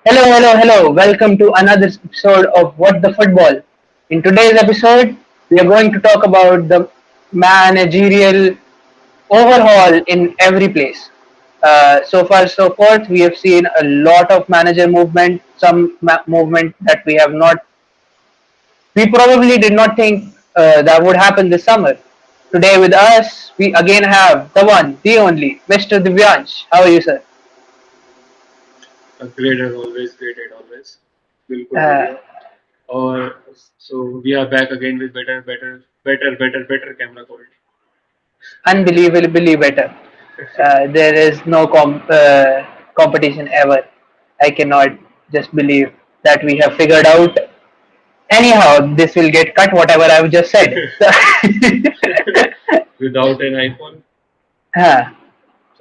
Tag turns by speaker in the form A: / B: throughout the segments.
A: Hello, hello, hello. Welcome to another episode of What the Football. In today's episode, we are going to talk about the managerial overhaul in every place. So far, so forth, we have seen a lot of manager movement, some movement that we probably did not think that would happen this summer. Today with us, we again have the one, the only, Mr. Divyansh. How are you, sir?
B: Great as always, great as always. बिल्कुल
A: Uh,
B: बढ़िया. और so we are back again with better camera quality.
A: Unbelievably better. There is no competition ever. I cannot just believe that we have figured out. Anyhow, this will get cut, whatever I've just said.
B: Without an iPhone,
A: uh,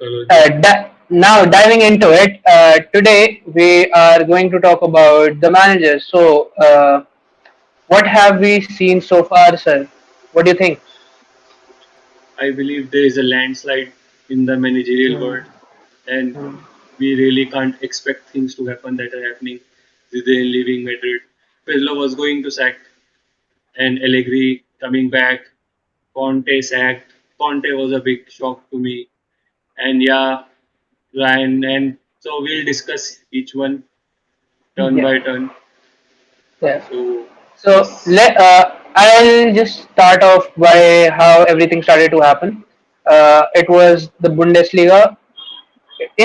B: चलो जी.
A: now, diving into it, today we are going to talk about the managers. So, what have we seen so far, sir? What do you think?
B: I believe there is a landslide in the managerial
A: Hmm.
B: world, and
A: Hmm.
B: we really can't expect things to happen that are happening. Zidane leaving Madrid, Pirlo was going to sack, and Allegri coming back. Conte sacked. Conte was a big shock to me, and yeah, Ryan, and so we'll discuss each one turn
A: Yeah.
B: by turn.
A: Yeah.
B: So
A: So
B: yes,
A: I'll just start off by how everything started to happen. It was the Bundesliga.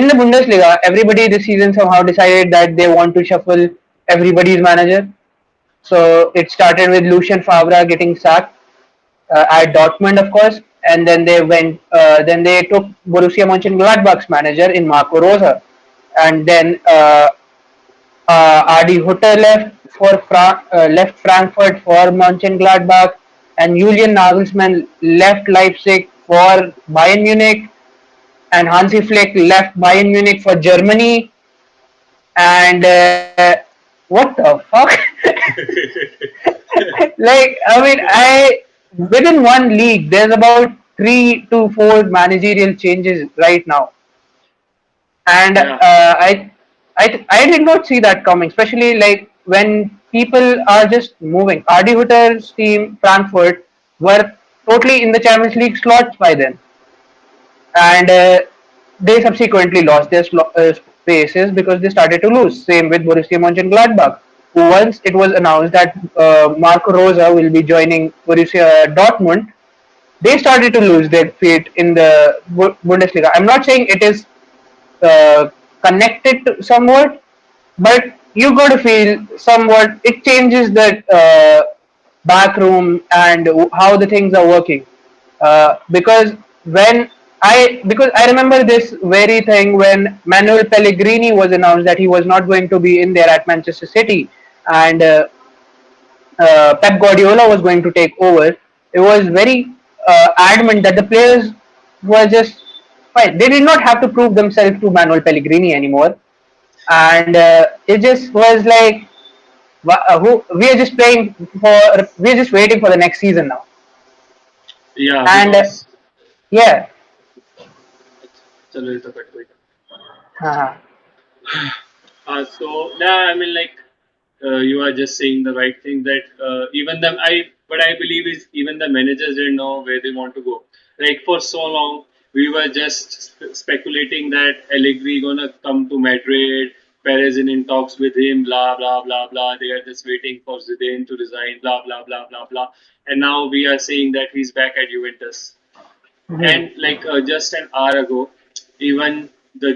A: In the Bundesliga, everybody this season somehow decided that they want to shuffle everybody's manager. So it started with Lucien Favre getting sacked at Dortmund, of course, and then they went. Then they took Borussia Mönchengladbach's manager in Marco Rose, and then Adi Hutter left Frankfurt for Mönchengladbach, and Julian Nagelsmann left Leipzig for Bayern Munich, and Hansi Flick left Bayern Munich for Germany. And what the fuck? Like, I mean, I within one league, there's about 3 to 4 managerial changes right now, and
B: yeah,
A: I did not see that coming, especially like when people are just moving. Adi Hutter's team Frankfurt were totally in the Champions League slots by then, and they subsequently lost their spaces because they started to lose. Same with Borussia Mönchengladbach, who once it was announced that Marco Rose will be joining Borussia Dortmund, they started to lose their feet in the Bundesliga. I'm not saying it is uh, connected to somewhat, but you got to feel somewhat. It changes that back room and how the things are working. Because because I remember this very thing when Manuel Pellegrini was announced that he was not going to be in there at Manchester City, and Pep Guardiola was going to take over. It was very adamant that the players were just fine. They did not have to prove themselves to Manuel Pellegrini anymore, and it just was like, who we are just playing for, we are just waiting for the next season now,
B: yeah,
A: and
B: because
A: yeah,
B: चलो ये तो cut गई.
A: uh,
B: So yeah, I mean like you are just saying the right thing that even the I what I believe is even the managers didn't know where they want to go. Like for so long, we were just speculating that Allegri gonna come to Madrid, Perez in talks with him, blah blah blah blah. They are just waiting for Zidane to resign, blah blah blah blah blah. And now we are saying that he's back at Juventus.
A: mhm.
B: And like just an hour ago, even the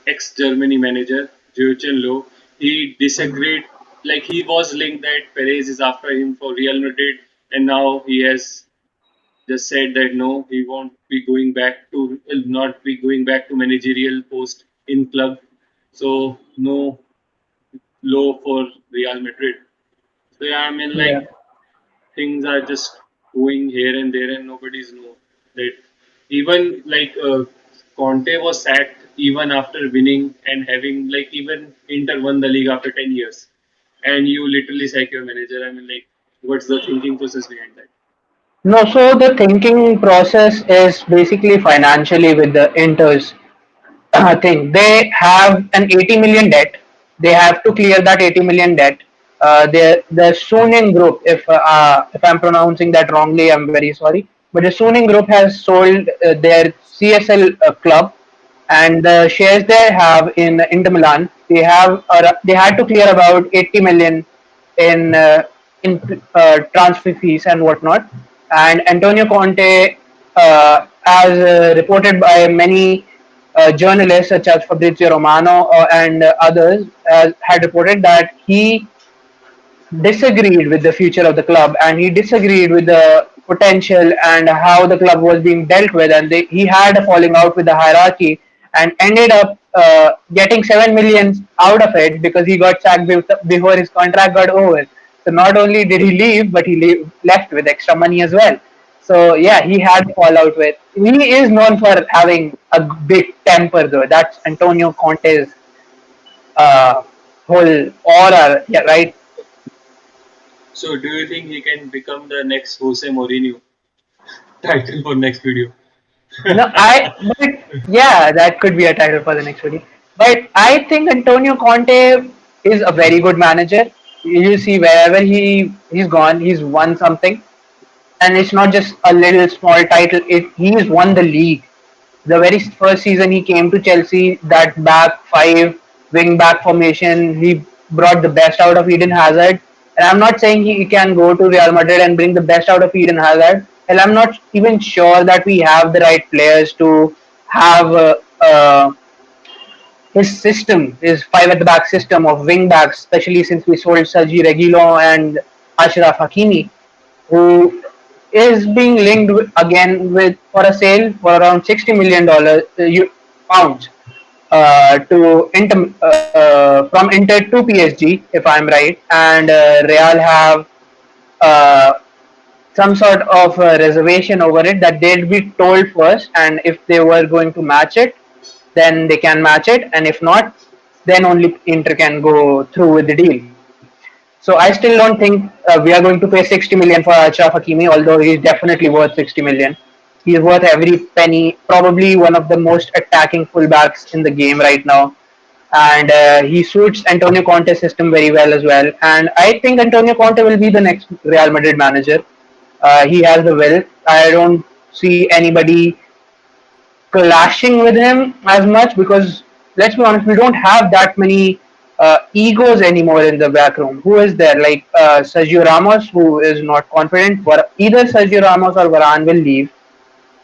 B: ex-Germany manager, Joachim Low, he disagreed. Like he was linked that Perez is after him for Real Madrid, and now he has just said that no, he won't be going back to will not be going back to managerial post in club. So no low for Real Madrid. So yeah, I mean
A: Yeah.
B: like things are just going here and there, and nobody's know that. Even like Conte was sacked even after winning and having like even Inter won the league after 10 years, and you literally sack your manager. I mean, like, what's the thinking process behind that?
A: No, so the thinking process is basically financially with the Inter's thing. They have an 80 million debt, they have to clear that 80 million debt. The Suning Group, if I'm pronouncing that wrongly, I'm very sorry. But the Suning Group has sold their CSL club, and the shares they have in Inter Milan, they had to clear about 80 million in transfer fees and whatnot. And Antonio Conte, as reported by many journalists such as Fabrizio Romano and others, had reported that he disagreed with the future of the club, and he disagreed with the potential and how the club was being dealt with, and he had a falling out with the hierarchy and ended up getting 7 million out of it because he got sacked before his contract got over. So not only did he leave, but left with extra money as well. So yeah, he had a fallout with. He is known for having a big temper, though. That's Antonio Conte's uh, whole aura, yeah, right?
B: So, do you think he can become the next Jose Mourinho? Title for next video.
A: No, but yeah, that could be a title for the next video. But I think Antonio Conte is a very good manager. You see, wherever he's gone, he's won something, and it's not just a little small title. He's won the league. The very first season he came to Chelsea, that back five wing back formation, he brought the best out of Eden Hazard. And I'm not saying he can go to Real Madrid and bring the best out of Eden Hazard. And I'm not even sure that we have the right players to have his system, his five at the back system of wing backs, especially since we sold Sergi Reguilon and Ashraf Hakimi, who is being linked again with for a sale for around $60 million pounds to Inter, from Inter to PSG, if I'm right, and Real have uh, some sort of reservation over it that they'll be told first, and if they were going to match it, then they can match it, and if not, then only Inter can go through with the deal. So I still don't think we are going to pay 60 million for Achraf Hakimi, although he's definitely worth 60 million. He's worth every penny. Probably one of the most attacking fullbacks in the game right now, and he suits Antonio Conte's system very well as well. And I think Antonio Conte will be the next Real Madrid manager. He has the will. I don't see anybody clashing with him as much because let's be honest, we don't have that many egos anymore in the back room. Who is there? Like Sergio Ramos, who is not confident. But either Sergio Ramos or Varane will leave,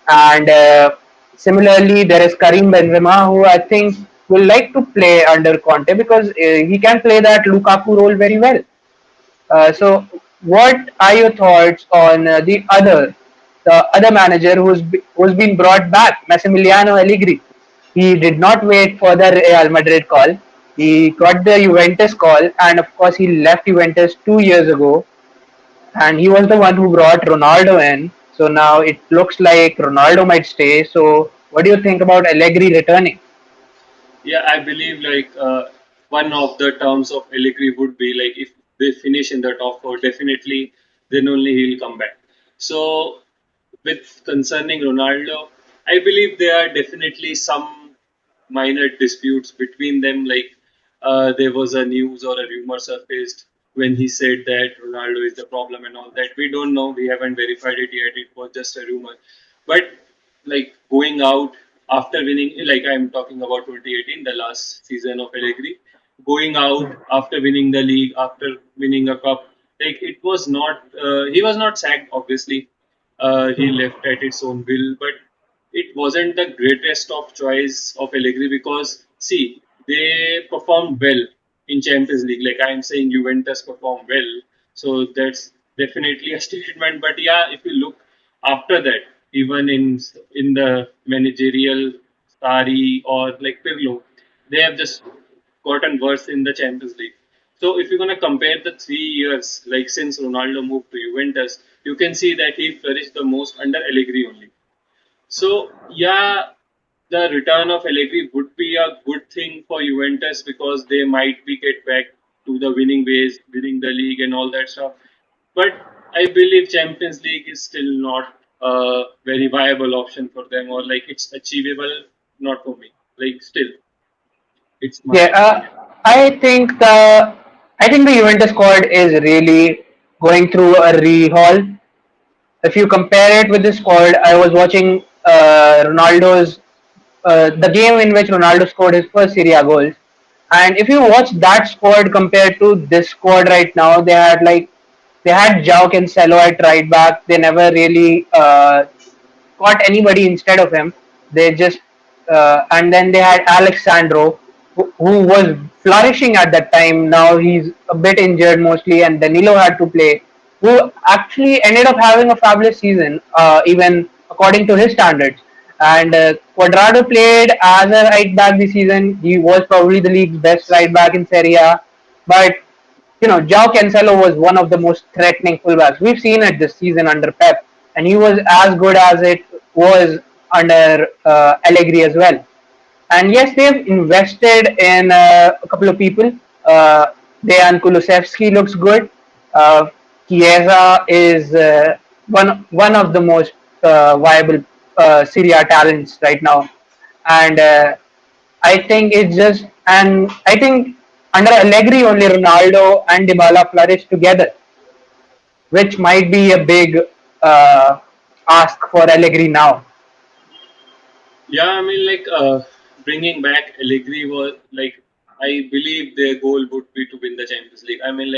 A: and similarly, there is Karim Benzema, who I think will like to play under Conte because he can play that Lukaku role very well. So, what are your thoughts on the other manager who's been brought back, Massimiliano Allegri? He did not wait for the Real Madrid call. He got the Juventus call, and of course, he left Juventus 2 years ago. And he was the one who brought Ronaldo in. So now it looks like Ronaldo might stay. So, what do you think about Allegri returning?
B: Yeah, I believe one of the terms of Allegri would be like if they finish in the top four, definitely then only he'll come back. So with concerning Ronaldo, I believe there are definitely some minor disputes between them. There was a news or a rumor surfaced when he said that Ronaldo is the problem and all that. We don't know. We haven't verified it yet. It was just a rumor. But going out after winning, like I'm talking about 2018, the last season of Allegri, going out after winning the league, after winning a cup, like it was not, he was not sacked, obviously. He left at its own will, but it wasn't the greatest of choice of Allegri because, see, they performed well in Champions League. Like I'm saying, Juventus performed well, so that's definitely a statement. But yeah, if you look after that, even in the managerial Sari or like Pirlo, they have just gotten worse in the Champions League. So if you're gonna compare the 3 years, like since Ronaldo moved to Juventus, you can see that he flourished the most under Allegri only. So yeah, the return of Allegri would be a good thing for Juventus because they might be get back to the winning ways, winning the league and all that stuff. But I believe Champions League is still not a very viable option for them, or like it's achievable, not for me. Like still, it's my
A: Yeah,
B: opinion.
A: I think the Juventus squad is really going through a rehaul. If you compare it with the squad, I was watching Ronaldo's the game in which Ronaldo scored his first Serie A goals, and if you watch that squad compared to this squad right now, they had João Cancelo at right back. They never really got anybody instead of him. They just and then they had Alexandro, who was flourishing at that time. Now he's a bit injured mostly, and Danilo had to play, who actually ended up having a fabulous season, even according to his standards. And Quadrado played as a right back this season. He was probably the league's best right back in Serie A, but João Cancelo was one of the most threatening fullbacks. We've seen it this season under Pep, and he was as good as it was under Allegri as well. And yes, they've invested in a couple of people. Dejan Kulusevski looks good. Uh, Chiesa is one of the most viable Serie A talents right now, and I think under Allegri only Ronaldo and Dybala flourished together, which might be a big uh, ask for Allegri now.
B: Yeah, I mean, bringing back Allegri was like, I believe their goal would be to win the Champions League. I mean,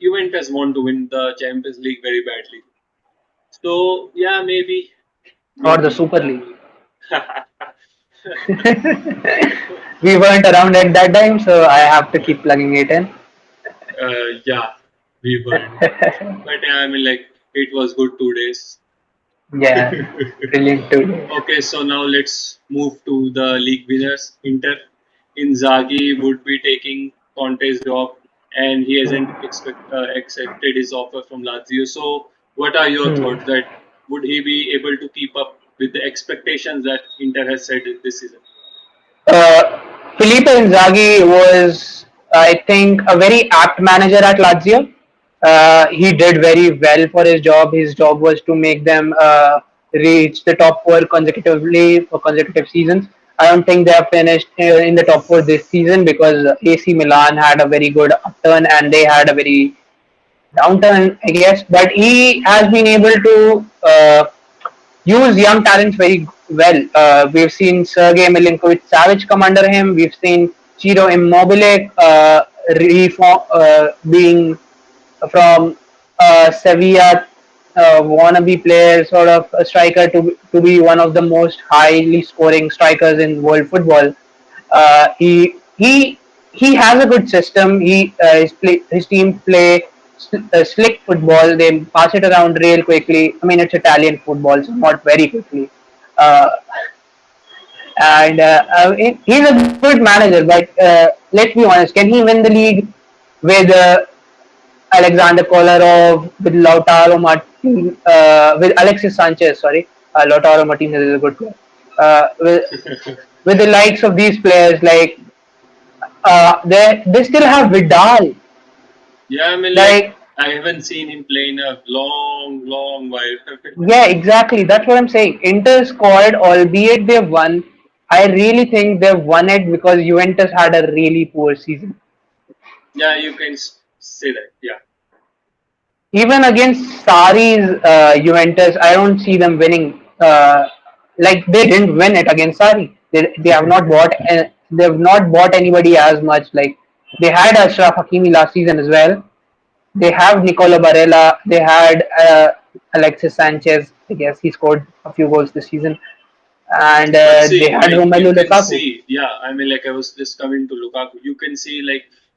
B: Juventus want to win the Champions League very badly. So yeah,
A: Or the
B: maybe.
A: Super
B: I
A: League.
B: mean,
A: We weren't around at that time, so I have to keep plugging it in.
B: yeah, we weren't. But yeah, I mean, it was good 2 days.
A: Yeah, brilliant too.
B: Okay, so now let's move to the league winners. Inter. Inzaghi would be taking Conte's job, and he hasn't accepted his offer from Lazio. So, what are your thoughts?
A: Hmm.
B: That would he be able to keep up with the expectations that Inter has set this season?
A: Felipe Inzaghi was, I think, a very apt manager at Lazio. He did very well for his job. His job was to make them reach the top four consecutively for consecutive seasons. I don't think they have finished in the top four this season because AC Milan had a very good upturn and they had a very downturn, I guess. But he has been able to use young talents very well. We've seen Sergei Milinkovic-Savic come under him. We've seen Ciro Immobile being from Sevilla wannabe player, sort of a striker, to be one of the most highly scoring strikers in world football. He has a good system. His team play slick football. They pass it around real quickly. I mean, it's Italian football, so not very quickly. Uh, and he's a good manager, but let's be honest, can he win the league with Alexander Kolarov, with Lautaro Martin, with Alexis Sanchez? Sorry, Lautaro Martinez is a good player. With the likes of these players, like they still have Vidal.
B: Yeah, I mean,
A: Like,
B: I haven't seen him play in a long, long while.
A: yeah, exactly. That's what I'm saying. Inter scored, albeit they won. I really think they won it because Juventus had a really poor season.
B: Yeah, you can say that. Yeah.
A: Even against Sari's Juventus, I don't see them winning. Like they didn't win it against Sari. They have not bought they have not bought anybody as much. Like they had Ashraf Hakimi last season as well. They have Nicola Barella. They had Alexis Sanchez. I guess he scored a few goals this season, and
B: But
A: they
B: see,
A: had
B: you
A: Romelu
B: can
A: Lukaku.
B: see, yeah, I mean, I was just coming to Lukaku. You can see,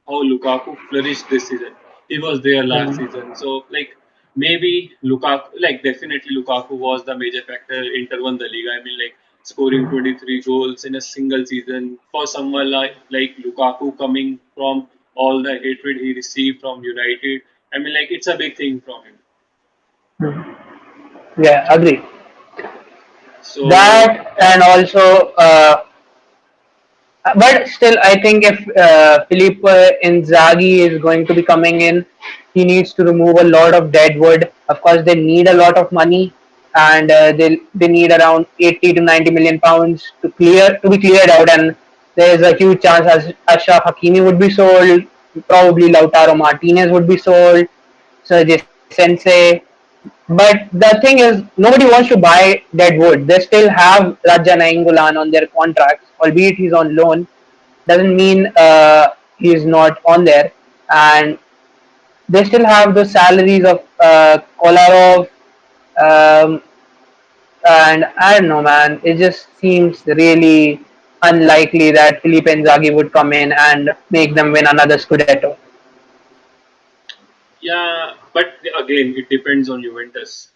B: how Lukaku flourished this season. He was there last
A: Hmm.
B: season. So, maybe Lukaku, definitely Lukaku was the major factor. Inter won the league. I mean, scoring 23 goals in a single season for someone like Lukaku coming from all the hatred he received from United. I mean, it's a big thing from him.
A: Yeah, agree.
B: So,
A: That and also but still, I think if Filippo Inzaghi is going to be coming in, he needs to remove a lot of dead wood. Of course, they need a lot of money, and they need around 80 to 90 million pounds to be cleared out. And There is a huge chance Ashraf Hakimi would be sold. Probably Lautaro Martinez would be sold. Sergey Sensei. But the thing is, nobody wants to buy Deadwood. They still have Raja Nainggolan on their contracts, albeit he's on loan. Doesn't mean he's not on there. And they still have the salaries of Kolarov, um, and I don't know, man. It just seems really unlikely that Felipe Inzaghi would come in and make them win another Scudetto.
B: Yeah, but again, it depends on Juventus.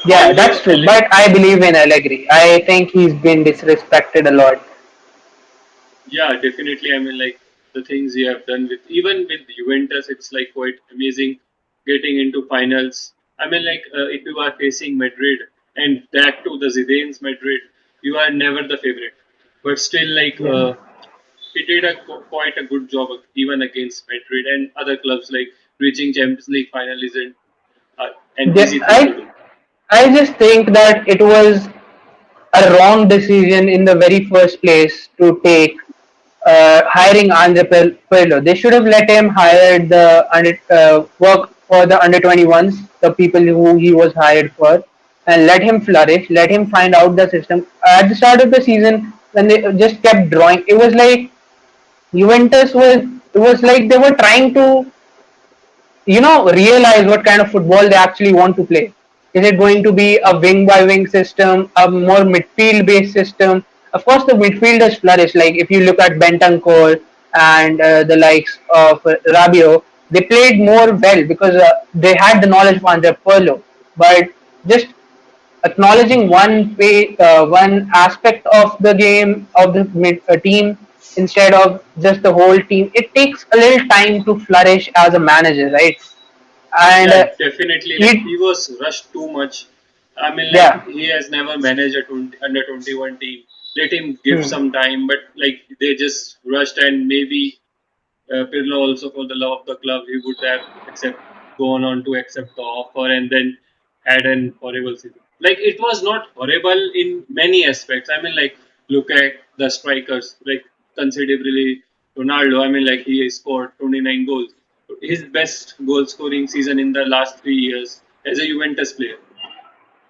A: Yeah,
B: Although
A: that's true. But I believe in Allegri. I think he's been disrespected a lot.
B: yeah, definitely. I mean, like the things he have done with even with Juventus, it's like quite amazing getting into finals. I mean, like if you are facing Madrid and that to the Zidane's Madrid, you are never the favorite, but still, like
A: Yeah.
B: he did quite a good job even against Madrid and other clubs. Like reaching Champions League final isn't an
A: Yeah,
B: easy thing to do.
A: I just think that it was a wrong decision in the very first place to take hiring Andre Pirlo. They should have let him hire the work for the under 21s, the people who he was hired for, and let him flourish. Let him find out the system. At the start of the season, when they just kept drawing, it was like Juventus was. It was like they were trying to realize what kind of football they actually want to play. Is it going to be a wing by wing system, a more midfield based system? Of course, the midfielders flourish. Like if you look at Bentancur and the likes of Rabiot, they played more well because they had the knowledge of Andre Pirlo. But just acknowledging one aspect of the game of the team instead of just the whole team. It takes a little time to flourish as a manager, right? And
B: Yeah, definitely. Like
A: he,
B: he was rushed too much. I mean, like
A: yeah,
B: he has never managed a 20, under 21 team. Let him give
A: hmm,
B: some time, but like they just rushed, and maybe Pirlo also for the love of the club he would have accept gone on to accept the offer and then had an horrible season. Like it was not horrible in many aspects. I mean, like look at the strikers, like considerably Ronaldo. I mean, like he scored 29 goals, his best goal scoring season in the last 3 years as a Juventus player.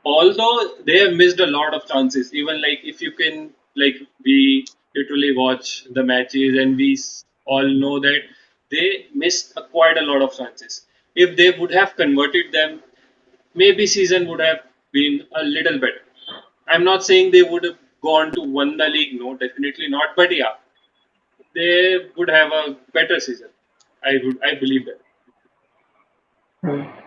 B: Although they have missed a lot of chances, even like if you can like we literally watch the matches and all know that they missed quite a lot of chances. If they would have converted them, maybe season would have been a little better. I'm not saying they would have gone to won the league, no, definitely not. But yeah, they would have a better season. I believe that.
A: hmm.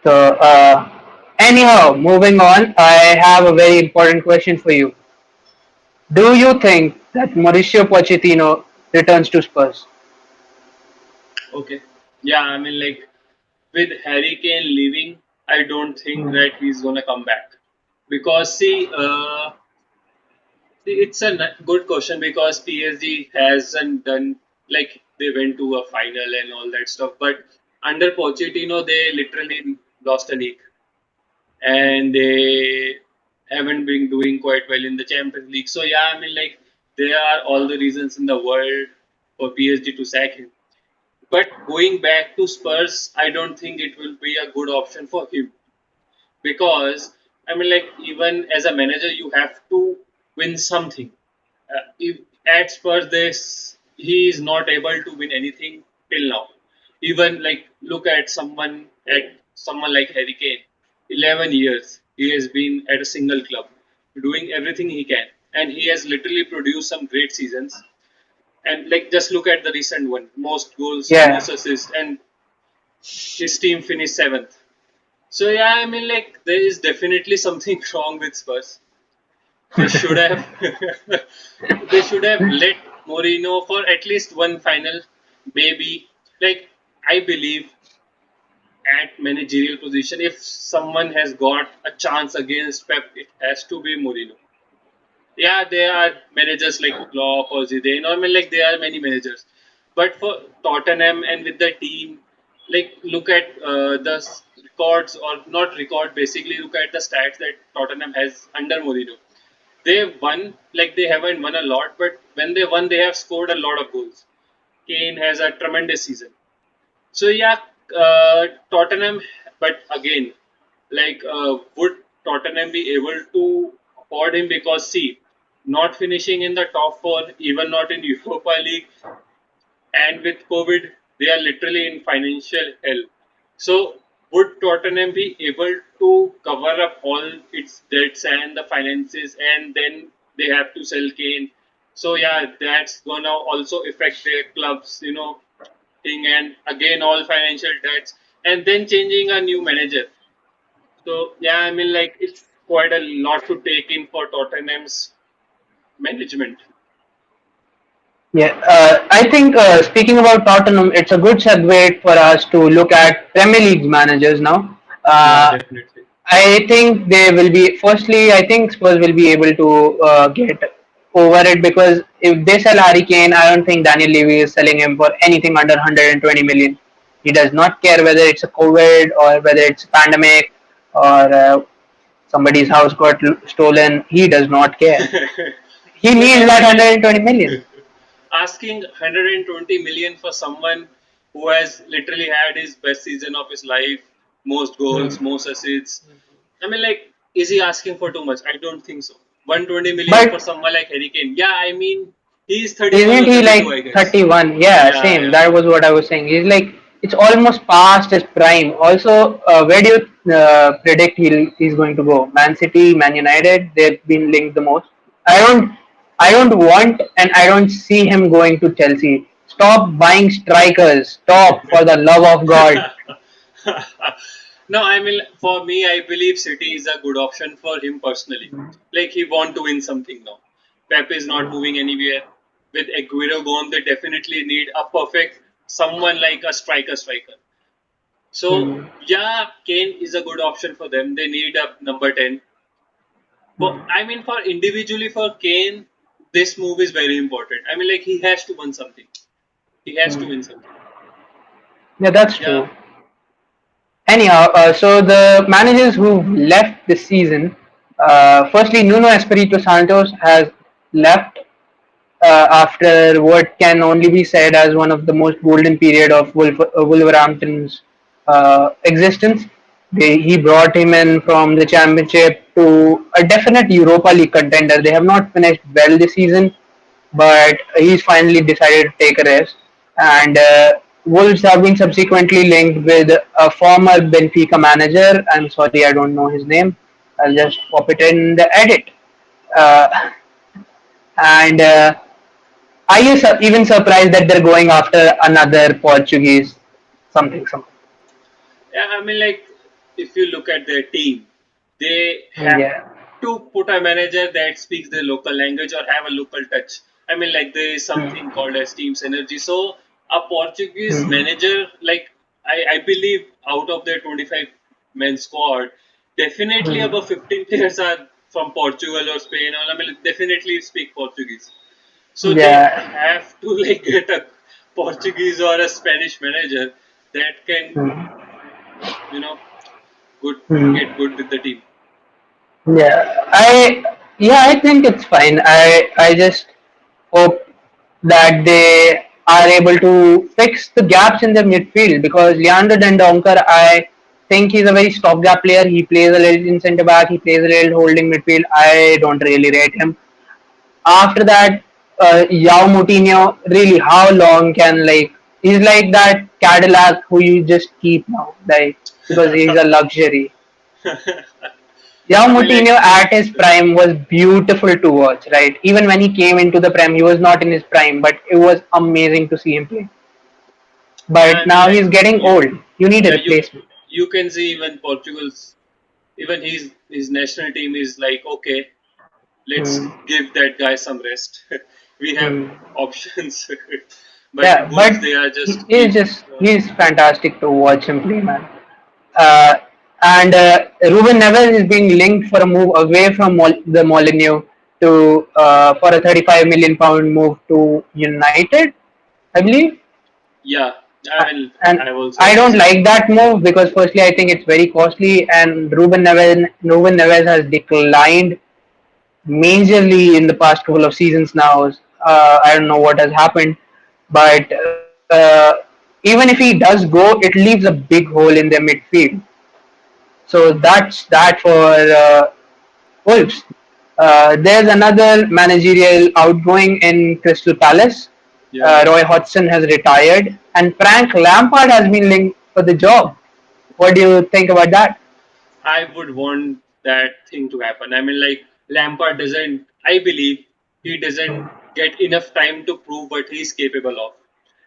A: So
B: Okay.
A: anyhow, moving on, I have a very important question for you. Do you think that Mauricio Pochettino returns to Spurs?
B: Okay. Yeah, I mean like with Harry Kane leaving, I don't think
A: Hmm.
B: that he's gonna come back because see, it's a good question because PSG hasn't done like they went to a final and all that stuff, but under Pochettino they literally lost a league and they haven't been doing quite well in the Champions League. So yeah, I mean like there are all the reasons in the world for PSG to sack him. But going back to Spurs, I don't think it will be a good option for him because I mean, like even as a manager, you have to win something. If at Spurs, this he is not able to win anything till now. Even like look at someone like Harry Kane, 11 years he has been at a single club, doing everything he can, and he has literally produced some great seasons. And like just look at the recent one, most goals,
A: Yeah.
B: most assists, and his team finished seventh. So yeah, I mean like there is definitely something wrong with Spurs. They should have they should have let Mourinho for at least one final, maybe. Like I believe at managerial position, if someone has got a chance against Pep, it has to be Mourinho. Yeah, there are managers like Klopp or Zidane. I mean, like there are many managers, but for Tottenham and with the team, like look at records or not record. Basically, look at the stats that Tottenham has under Mourinho. They won, like they haven't won a lot, but when they won, they have scored a lot of goals. Kane has a tremendous season. So yeah, Tottenham, but again, would Tottenham be able to afford him? Because see, not finishing in the top four, even not in Europa League, and with COVID, they are literally in financial hell. So would Tottenham be able to cover up all its debts and the finances, and then they have to sell Kane? So yeah, that's gonna also affect their clubs, thing, and again all financial debts, and then changing a new manager. So yeah, I mean like it's quite a lot to take in for Tottenham's management.
A: Yeah, I think speaking about Tottenham, it's a good segue for us to look at Premier League managers now.
B: Yeah,
A: Uh,
B: definitely.
A: I think they will be. Firstly, I think Spurs will be able to get over it because if they sell Harry Kane, I don't think Daniel Levy is selling him for anything under 120 million. He does not care whether it's a COVID or whether it's a pandemic or somebody's house got stolen. He does not care. He
B: Like
A: needs
B: I
A: that
B: mean like
A: 120 million.
B: asking 120 million for someone who has literally had his best season of his life, most goals, most assists. I mean, like, is he asking for too much? I don't think so. 120 million for
A: But
B: someone like Harry Kane. Yeah, I mean, he's 31
A: isn't
B: or
A: he
B: 32,
A: like
B: I guess.
A: 31? Yeah,
B: Yeah,
A: same.
B: yeah.
A: That was what I was saying. He's like, it's almost past his prime. Also, where do you predict he's going to go? Man City, Man United, they've been linked the most. I don't, I don't want and I don't see him going to Chelsea. Stop buying strikers. Stop, for the love of God.
B: No, I mean, for me, I believe City is a good option for him personally. Like, he want to win something now. Pep is not moving anywhere. With Aguero gone, they definitely need a perfect someone like a striker. So,
A: Hmm.
B: yeah, Kane is a good option for them. They need a number 10. But I mean, for individually for Kane, this move is very important. I mean, like, he has to win something. He has to win something.
A: Yeah, that's
B: Yeah,
A: true. Anyhow, so the managers who left this season, firstly, Nuno Espirito Santos has left after what can only be said as one of the most golden period of Wolverhampton's existence. He brought him in from the championship to a definite Europa League contender. They have not finished well this season, but he's finally decided to take a rest. And Wolves have been subsequently linked with a former Benfica manager. I'm sorry, I don't know his name. I'll just pop it in the edit. Uh, and are you even surprised that they're going after another Portuguese? Something, something.
B: yeah, I mean, like, if you look at their team, they have
A: Yeah.
B: to put a manager that speaks the local language or have a local touch. I mean, like, there is something called as team synergy. So, a Portuguese
A: Hmm.
B: manager, like, I believe out of their 25 men squad, definitely
A: Hmm.
B: about 15 players are from Portugal or Spain, or I mean, definitely speak Portuguese. So, they
A: Yeah.
B: have to, like, get a Portuguese or a Spanish manager that can,
A: Hmm.
B: you know, good get
A: Hmm.
B: good with the team.
A: I think it's fine. I just hope that they are able to fix the gaps in the midfield because Leandro Dendoncker, I think he's a very stopgap player. He plays a little in centre back. He plays a little holding midfield. I don't really rate him. After that, Yao Moutinho, really, how long can he's like that Cadillac who you just keep now, like because he's a luxury. Yao
B: I mean,
A: Moutinho
B: like,
A: at his prime was beautiful to watch, right? Even when he came into the prem, he was not in his prime, but it was amazing to see him play.
B: yeah,
A: But
B: I mean,
A: now
B: like,
A: he's getting old. You need a
B: yeah, you
A: replacement.
B: you can see even Portugal's even his national team is like, okay, let's
A: Hmm.
B: give that guy some rest. We have
A: Hmm.
B: options, but
A: Yeah,
B: Wolves
A: but
B: they are
A: he
B: just
A: is
B: keep.
A: just he's fantastic to watch him play, man. Uh, and Ruben Neves is being linked for a move away from the Molineux to for a 35 million pound move to United, I believe.
B: Yeah, I mean,
A: And
B: I've also
A: I
B: heard the
A: don't
B: same.
A: like that move because firstly I think it's very costly and Ruben Neves has declined majorly in the past couple of seasons now. I don't know what has happened, but even if he does go, it leaves a big hole in their midfield. So that's that for Wolves. There's another managerial outgoing in Crystal Palace.
B: Yeah,
A: Roy Hodgson has retired, and Frank Lampard has been linked for the job. What do you think about that?
B: I would want that thing to happen. I mean, like Lampard doesn't. I believe he doesn't get enough time to prove what he's capable of.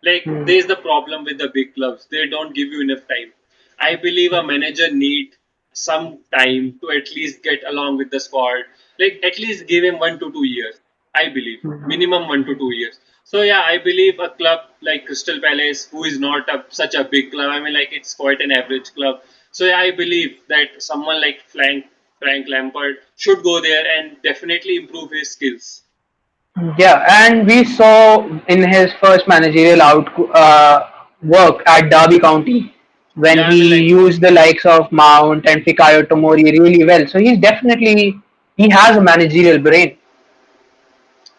B: Like
A: Hmm.
B: there's the problem with the big clubs; they don't give you enough time. I believe a manager need some time to at least get along with the squad. Like at least give him 1 to 2 years. I believe minimum 1 to 2 years. So yeah, I believe a club like Crystal Palace, who is not such a big club. I mean, like it's quite an average club. So yeah, I believe that someone like Frank Lampard should go there and definitely improve his skills.
A: Yeah, and we saw in his first managerial work at Derby County when
B: Yeah, I mean,
A: he
B: like
A: used the likes of Mount and Fikayo Tomori really well. So he has a managerial brain.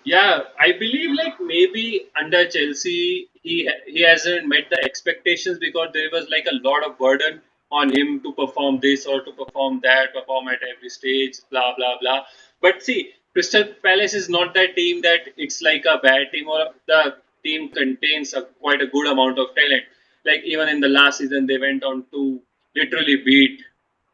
B: yeah, I believe like maybe under Chelsea he hasn't met the expectations because there was like a lot of burden on him to perform this or to perform that, perform at every stage, blah blah blah. But see, Crystal Palace is not that team that it's like a bad team or the team contains quite a good amount of talent. Like even in the last season, they went on to literally beat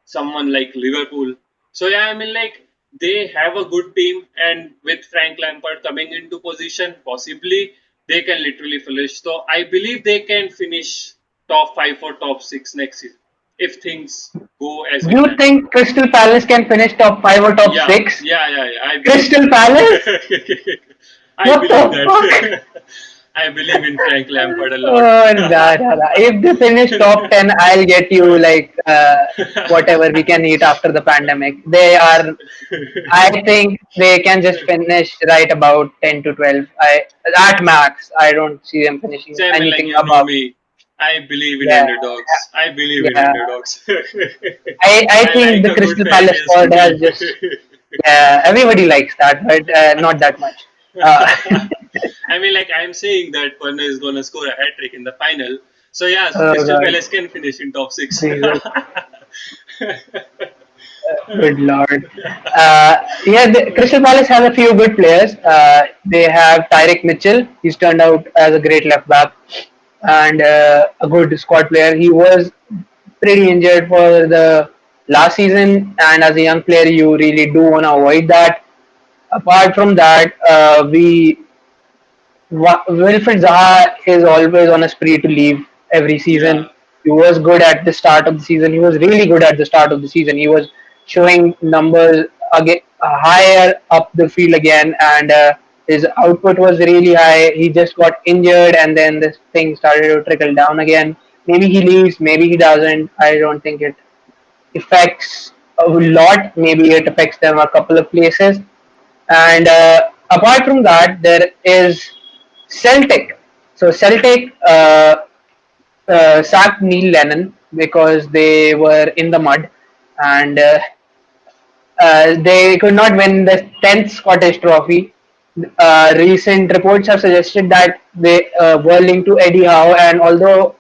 B: someone like Liverpool. So yeah, I mean like they have a good team, and with Frank Lampard coming into position, possibly they can literally finish. So I believe they can finish top five or top six next season if things go as we
A: Do you
B: plan.
A: think Crystal Palace can finish top 5 or top
B: Yeah,
A: 6?
B: yeah, yeah, yeah. I believe
A: Crystal Palace?
B: that. I
A: What
B: believe
A: the fuck?
B: that. I believe in Frank Lampard a lot.
A: Oh, if they finish top 10, I'll get you like whatever we can eat after the pandemic. I think they can just finish right about 10 to 12. At max. I don't see them finishing
B: So I mean, like
A: anything
B: you know
A: above.
B: me, I believe in
A: Yeah,
B: underdogs. I believe in
A: yeah.
B: underdogs.
A: I
B: I
A: think
B: like
A: the
B: a good
A: Crystal
B: fan
A: Palace
B: against
A: squad has
B: City.
A: just, yeah, everybody likes that, but not that much. Uh,
B: I mean, like I'm saying that Purna is gonna score a hat trick in the final. So yeah,
A: oh
B: Crystal
A: God,
B: Palace can finish in top six.
A: Jesus, good lord. Yeah, Crystal Palace has a few good players. They have Tyrick Mitchell. He's turned out as a great left back and a good squad player. He was pretty injured for the last season, and as a young player, you really do want to avoid that. Apart from that, Wilfred Zaha is always on a spree to leave every
B: Yeah,
A: season. He was good at the start of the season. He was really good at the start of the season. He was showing numbers again higher up the field again, and his output was really high. He just got injured, and then this thing started to trickle down again. Maybe he leaves, maybe he doesn't. I don't think it affects a lot. Maybe it affects them a couple of places. And apart from that, there is Celtic. So Celtic sacked Neil Lennon because they were in the mud, and they could not win the 10th Scottish Trophy. Recent reports have suggested that they were linked to Eddie Howe, and although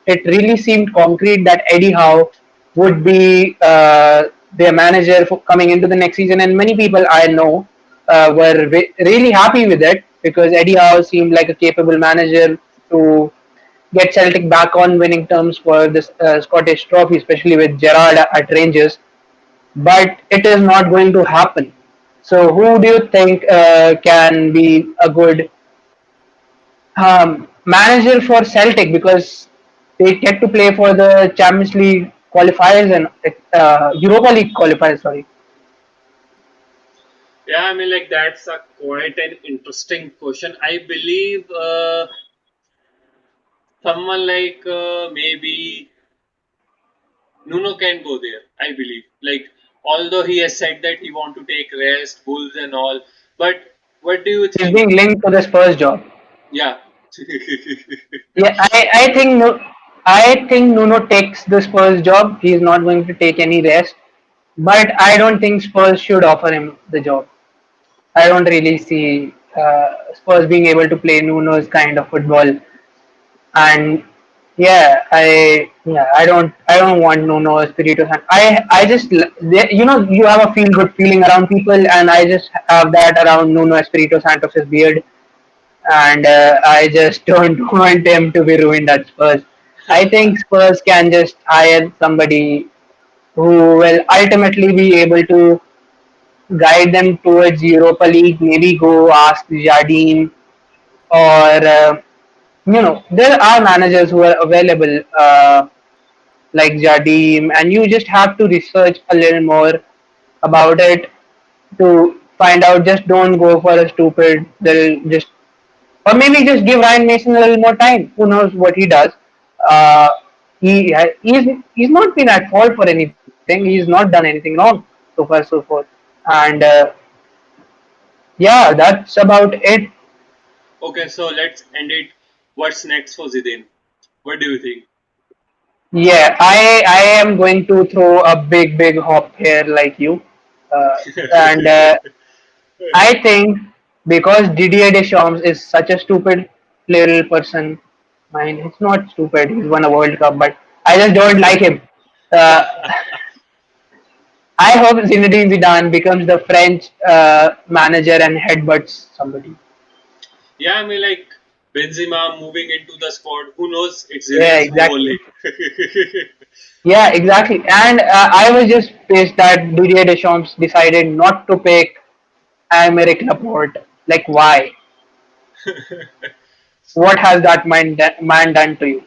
A: it really seemed concrete that Eddie Howe would be their manager for coming into the next season, and many people I know were really happy with it because Eddie Howe seemed like a capable manager to get Celtic back on winning terms for this Scottish Trophy, especially with Gerrard at Rangers, but it is not going to happen. So, who do you think can be a good manager for Celtic because they get to play for the Champions League qualifiers and Europa League qualifiers? Sorry,
B: yeah. I mean, like that's a quite an interesting question. I believe someone like maybe Nuno can go there, I believe. Like, although he has said that he want to take rest, bulls and all, but what do you
A: he's
B: think?
A: being linked to the Spurs job.
B: Yeah.
A: Yeah, I think Nuno takes the Spurs job. He's not going to take any rest, but I don't think Spurs should offer him the job. I don't really see Spurs being able to play Nuno's kind of football. And I don't want Nuno Espirito Santo. I just you have a feel good feeling around people, and I just have that around Nuno Espirito Santos's beard, and I just don't want him to be ruined at Spurs. I think Spurs can just hire somebody who will ultimately be able to guide them towards Europa League. Maybe go ask Jardim or there are managers who are available like Jardim, and you just have to research a little more about it to find out. Just don't go for a stupid. They'll just or maybe just give Ryan Mason a little more time. Who knows what he does? Uh, he's not been at fault for anything. He's not done anything wrong so far so forth. And yeah, that's about it.
B: Okay, so let's end it. What's next for Zidane? What do you think?
A: Yeah, I am going to throw a big hop here like you, uh, and I think because Didier Deschamps is such a stupid little person. Mine, it's not stupid. He's won a World Cup, but I just don't like him. Uh, I hope Zinedine Zidane becomes the French manager and headbutts somebody.
B: Yeah, I mean, like Benzema moving into the squad. Who knows? It's
A: Yeah,
B: Zidane's move
A: exactly.
B: only.
A: Yeah, exactly. And I was just pissed that Didier Deschamps decided not to pick Aymeric Laporte. Like, why? What has that man done to you?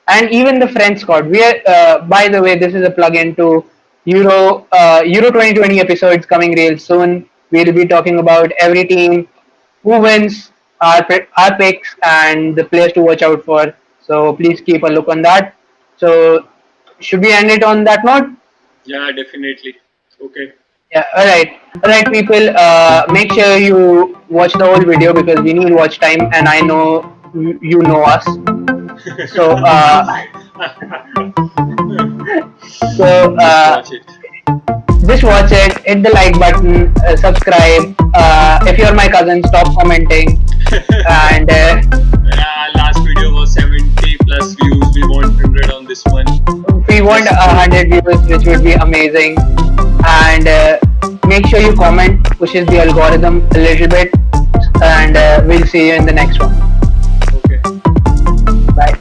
A: And even the French squad. We are, by the way, this is a plug-in to Euro 2020 episodes coming real soon. We'll be talking about every team, who wins, our picks, and the players to watch out for. So please keep a look on that. So should we end it on that note?
B: Yeah, definitely. Okay.
A: Yeah, all right, people. Make sure you watch the whole video because we need watch time, and I know you know us. So, so
B: Just watch it.
A: just watch it. Hit the like button, subscribe. If you're my cousin, stop commenting, and
B: Yeah, last video was 70 plus views. We want 100 on this one.
A: we want
B: Just
A: 100 views, which would be amazing. And make sure you comment, pushes the algorithm a little bit, and we'll see you in the next one.
B: okay.
A: Bye.